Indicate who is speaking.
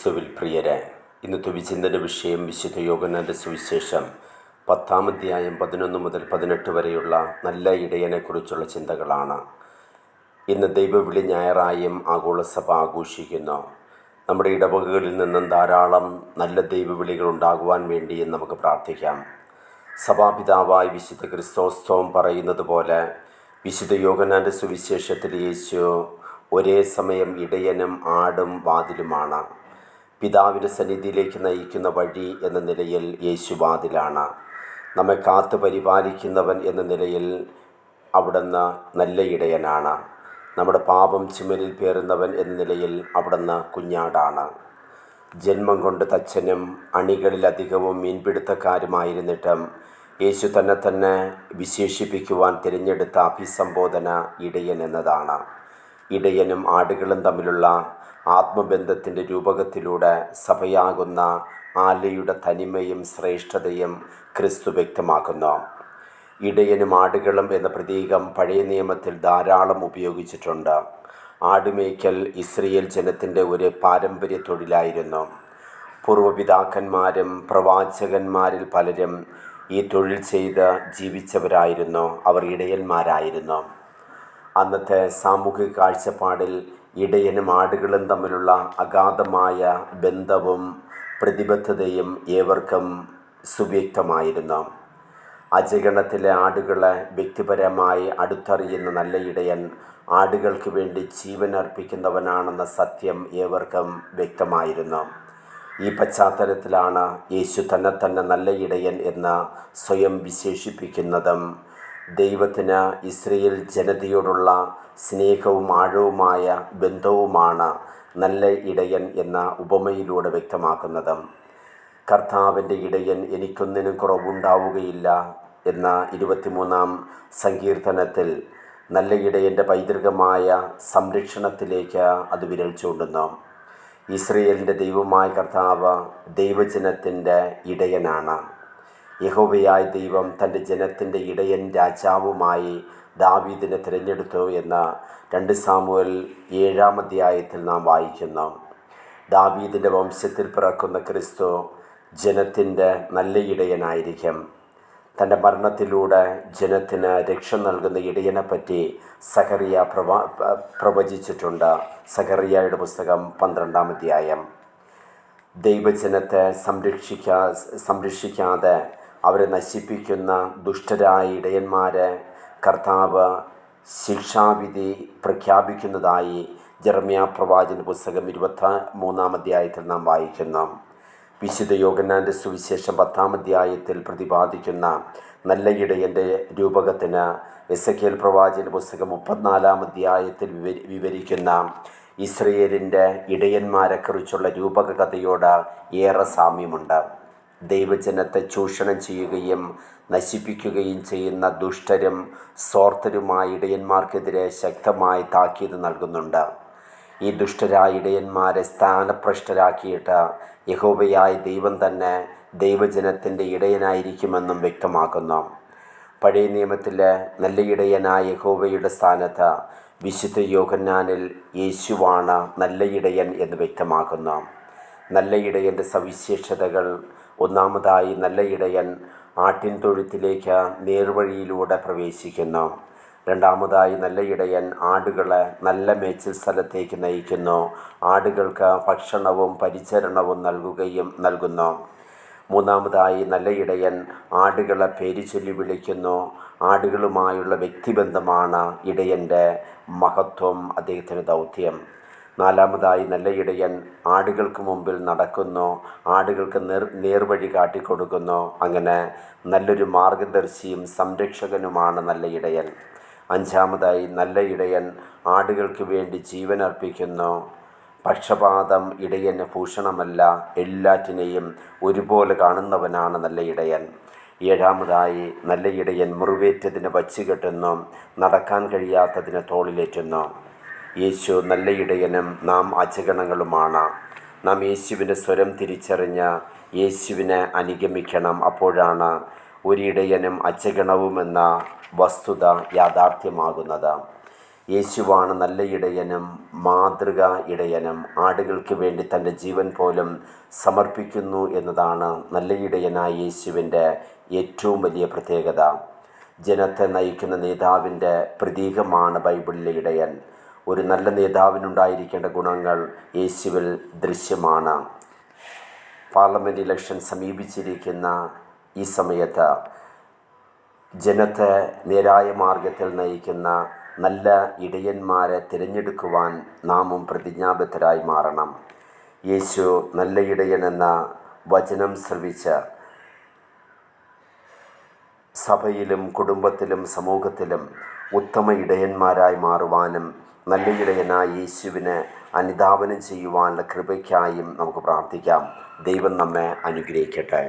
Speaker 1: ക്രിസ്തുവിൽ പ്രിയരെ, ഇന്നത്തെ വിചിന്തന വിഷയം വിശുദ്ധ യോഹന്നാൻ്റെ സുവിശേഷം 10-ാം അധ്യായം 11 മുതൽ 18 വരെയുള്ള നല്ല ഇടയനെക്കുറിച്ചുള്ള ചിന്തകളാണ്. ഇന്ന് ദൈവവിളി ഞായറായും ആഗോളസഭ ആഘോഷിക്കുന്നു. നമ്മുടെ ഇടവകകളിൽ നിന്നും ധാരാളം നല്ല ദൈവവിളികൾ ഉണ്ടാകുവാൻ വേണ്ടിയും നമുക്ക് പ്രാർത്ഥിക്കാം. സഭാപിതാവായ വിശുദ്ധ ക്രിസ്തോസ്തവം പറയുന്നത് പോലെ വിശുദ്ധ യോഹന്നാൻ്റെ സുവിശേഷത്തിൽ യേശു ഒരേ സമയം ഇടയനും ആടും വാതിലുമാണ്. പിതാവിൻ്റെ സന്നിധിയിലേക്ക് നയിക്കുന്ന വഴി എന്ന നിലയിൽ യേശു വാതിലാണ്. നമ്മെ കാത്തു പരിപാലിക്കുന്നവൻ എന്ന നിലയിൽ അവിടുന്ന് നല്ല ഇടയനാണ്. നമ്മുടെ പാപം ചുമലിൽ പേറുന്നവൻ എന്ന നിലയിൽ അവിടുന്ന് കുഞ്ഞാടാണ്. ജന്മം കൊണ്ട് തച്ചനും അണികളിലധികവും മീൻപിടുത്തക്കാരുമായിരുന്നിട്ടും യേശു തന്നെ വിശേഷിപ്പിക്കുവാൻ തിരഞ്ഞെടുത്ത അഭിസംബോധന ഇടയൻ എന്നതാണ്. ഇടയനും ആടുകളും തമ്മിലുള്ള ആത്മബന്ധത്തിൻ്റെ രൂപകത്തിലൂടെ സഭയാകുന്ന ആലയുടെ തനിമയും ശ്രേഷ്ഠതയും ക്രിസ്തു വ്യക്തമാക്കുന്നു. ഇടയനും ആടുകളും എന്ന പ്രതീകം പഴയ നിയമത്തിൽ ധാരാളം ഉപയോഗിച്ചിട്ടുണ്ട്. ആടുമേയ്ക്കൽ ഇസ്രായേൽ ജനത്തിൻ്റെ ഒരു പാരമ്പര്യ തൊഴിലായിരുന്നു. പൂർവ്വപിതാക്കന്മാരും പ്രവാചകന്മാരിൽ പലരും ഈ തൊഴിൽ ചെയ്ത് ജീവിച്ചവരായിരുന്നു. അവർ ഇടയന്മാരായിരുന്നു. അന്നത്തെ സാമൂഹിക കാഴ്ചപ്പാടിൽ ഇടയനും ആടുകളും തമ്മിലുള്ള അഗാധമായ ബന്ധവും പ്രതിബദ്ധതയും ഏവർക്കും സുവ്യക്തമായിരുന്നു. അജഗണത്തിലെ ആടുകളെ വ്യക്തിപരമായി അടുത്തറിയുന്ന നല്ല ഇടയൻ ആടുകൾക്ക് വേണ്ടി ജീവൻ അർപ്പിക്കുന്നവനാണെന്ന സത്യം ഏവർക്കും വ്യക്തമായിരുന്നു. ഈ പശ്ചാത്തലത്തിലാണ് യേശു തന്നെ നല്ല ഇടയൻ എന്ന് സ്വയം വിശേഷിപ്പിക്കുന്നതും ദൈവത്തിന് ഇസ്രായേൽ ജനതയോടുള്ള സ്നേഹവും ആഴവുമായ ബന്ധവുമാണ് നല്ല ഇടയൻ എന്ന ഉപമയിലൂടെ വ്യക്തമാക്കുന്നതും. കർത്താവിൻ്റെ ഇടയൻ എനിക്കൊന്നിനും കുറവുണ്ടാവുകയില്ല എന്ന 23-ാം സങ്കീർത്തനത്തിൽ നല്ല ഇടയൻ്റെ പൈതൃകമായ സംരക്ഷണത്തിലേക്ക് അത് വിരൽ ചൂണ്ടുന്നു. ഇസ്രായേലിൻ്റെ ദൈവമായ കർത്താവ് ദൈവജനത്തിൻ്റെ ഇടയനാണ്. യഹോവയായ ദൈവം തൻ്റെ ജനത്തിൻ്റെ ഇടയൻ രാജാവുമായി ദാവീദിനെ തിരഞ്ഞെടുത്തു എന്ന് 2 സാമുവേൽ 7-ാം അധ്യായത്തിൽ നാം വായിക്കുന്നു. ദാവീദിൻ്റെ വംശത്തിൽ പിറക്കുന്ന ക്രിസ്തു ജനത്തിൻ്റെ നല്ല ഇടയനായിരിക്കും. തൻ്റെ മരണത്തിലൂടെ ജനത്തിന് രക്ഷ നൽകുന്ന ഇടയനെപ്പറ്റി സഖറിയ പ്രവചിച്ചിട്ടുണ്ട്. സഖറിയായുടെ പുസ്തകം 12-ാം അധ്യായം. ദൈവജനത്തെ സംരക്ഷിക്കാതെ അവരെ നശിപ്പിക്കുന്ന ദുഷ്ടരായ ഇടയന്മാരെ കർത്താവ് ശിക്ഷാവിധി പ്രഖ്യാപിക്കുന്നതായി ജെറമ്യാ പ്രവാചകന്റെ പുസ്തകം 23-ാം അധ്യായത്തിൽ നാം വായിക്കുന്നു. വിശുദ്ധ യോഹന്നാൻ്റെ സുവിശേഷം 10-ാം അധ്യായത്തിൽ പ്രതിപാദിക്കുന്ന നല്ല ഇടയൻ്റെ രൂപകത്തിന് എസെക്കിയേൽ പ്രവാചകന്റെ പുസ്തകം 34-ാം അധ്യായത്തിൽ വിവരിക്കുന്ന ഇസ്രായേലിൻ്റെ ഇടയന്മാരെക്കുറിച്ചുള്ള രൂപക കഥയോട് ഏറെ സാമ്യമുണ്ട്. ദൈവജനത്തെ ചൂഷണം ചെയ്യുകയും നശിപ്പിക്കുകയും ചെയ്യുന്ന ദുഷ്ടരും സ്വാർത്ഥരുമായ ഇടയന്മാർക്കെതിരെ ശക്തമായ താക്കീത് നൽകുന്നുണ്ട്. ഈ ദുഷ്ടരായ ഇടയന്മാരെ സ്ഥാനഭ്രഷ്ടരാക്കിയിട്ട് യഹോവയായ ദൈവം തന്നെ ദൈവജനത്തിൻ്റെ ഇടയനായിരിക്കുമെന്നും വ്യക്തമാക്കുന്നു. പഴയ നിയമത്തിലെ നല്ല ഇടയനായ യഹോവയുടെ സ്ഥാനത്ത് വിശുദ്ധ യോഹന്നാനിൽ യേശുവാണ് നല്ല ഇടയൻ എന്ന് വ്യക്തമാക്കുന്നു. നല്ല ഇടയൻ്റെ സവിശേഷതകൾ: ഒന്നാമതായി, നല്ല ഇടയൻ ആട്ടിൻ തൊഴുത്തിലേക്ക് നേർവഴിയിലൂടെ പ്രവേശിക്കുന്നു. രണ്ടാമതായി, നല്ല ഇടയൻ ആടുകളെ നല്ല മേച്ചിൽ സ്ഥലത്തേക്ക് നയിക്കുന്നു. ആടുകൾക്ക് ഭക്ഷണവും പരിചരണവും നൽകുന്നു. മൂന്നാമതായി, നല്ല ഇടയൻ ആടുകളെ പേര് ചൊല്ലി വിളിക്കുന്നു. ആടുകളുമായുള്ള വ്യക്തിബന്ധമാണ് ഇടയൻ്റെ മഹത്വം, അദ്ദേഹത്തിൻ്റെ ദൗത്യം. നാലാമതായി, നല്ല ഇടയൻ ആടുകൾക്ക് മുമ്പിൽ നടക്കുന്നു. ആടുകൾക്ക് നേർവഴി കാട്ടിക്കൊടുക്കുന്നു. അങ്ങനെ നല്ലൊരു മാർഗദർശിയും സംരക്ഷകനുമാണ് നല്ല ഇടയൻ. അഞ്ചാമതായി, നല്ല ഇടയൻ ആടുകൾക്ക് വേണ്ടി ജീവൻ അർപ്പിക്കുന്നു. പക്ഷപാതം ഇടയന് ഭൂഷണമല്ല, എല്ലാറ്റിനെയും ഒരുപോലെ കാണുന്നവനാണ് നല്ല ഇടയൻ. ഏഴാമതായി, നല്ല ഇടയൻ മുറിവേറ്റതിന് വച്ചുകെട്ടുന്നു, നടക്കാൻ കഴിയാത്തതിന് തോളിലേറ്റുന്നു. യേശു നല്ല ഇടയനും നാം അജഗണങ്ങളുമാണ്. നാം യേശുവിൻ്റെ സ്വരം തിരിച്ചറിഞ്ഞ് യേശുവിനെ അനുഗമിക്കണം. അപ്പോഴാണ് ഒരിടയനും അജഗണവുമെന്ന വസ്തുത യാഥാർത്ഥ്യമാകുന്നത്. യേശുവാണ് നല്ല ഇടയനും മാതൃക ഇടയനും. ആടുകൾക്ക് വേണ്ടി തൻ്റെ ജീവൻ പോലും സമർപ്പിക്കുന്നു എന്നതാണ് നല്ല ഇടയനായ യേശുവിൻ്റെ ഏറ്റവും വലിയ പ്രത്യേകത. ജനത്തെ നയിക്കുന്ന നേതാവിൻ്റെ പ്രതീകമാണ് ബൈബിളിലെ ഇടയൻ. ഒരു നല്ല നേതാവിനുണ്ടായിരിക്കേണ്ട ഗുണങ്ങൾ യേശുവിൽ ദൃശ്യമാണ്. പാർലമെൻറ്റ് ഇലക്ഷൻ സമീപിച്ചിരിക്കുന്ന ഈ സമയത്ത് ജനത്തെ നേരായ മാർഗത്തിൽ നയിക്കുന്ന നല്ല ഇടയന്മാരെ തിരഞ്ഞെടുക്കുവാൻ നാമും പ്രതിജ്ഞാബദ്ധരായി മാറണം. യേശു നല്ല ഇടയൻ എന്ന വചനം ശ്രവിച്ച് സഭയിലും കുടുംബത്തിലും സമൂഹത്തിലും ഉത്തമ ഇടയന്മാരായി മാറുവാനും നല്ല ഇടയനായ യേശുവിനെ അനുധാവനം ചെയ്യുവാനുള്ള കൃപയ്ക്കായും നമുക്ക് പ്രാർത്ഥിക്കാം. ദൈവം നമ്മെ അനുഗ്രഹിക്കട്ടെ.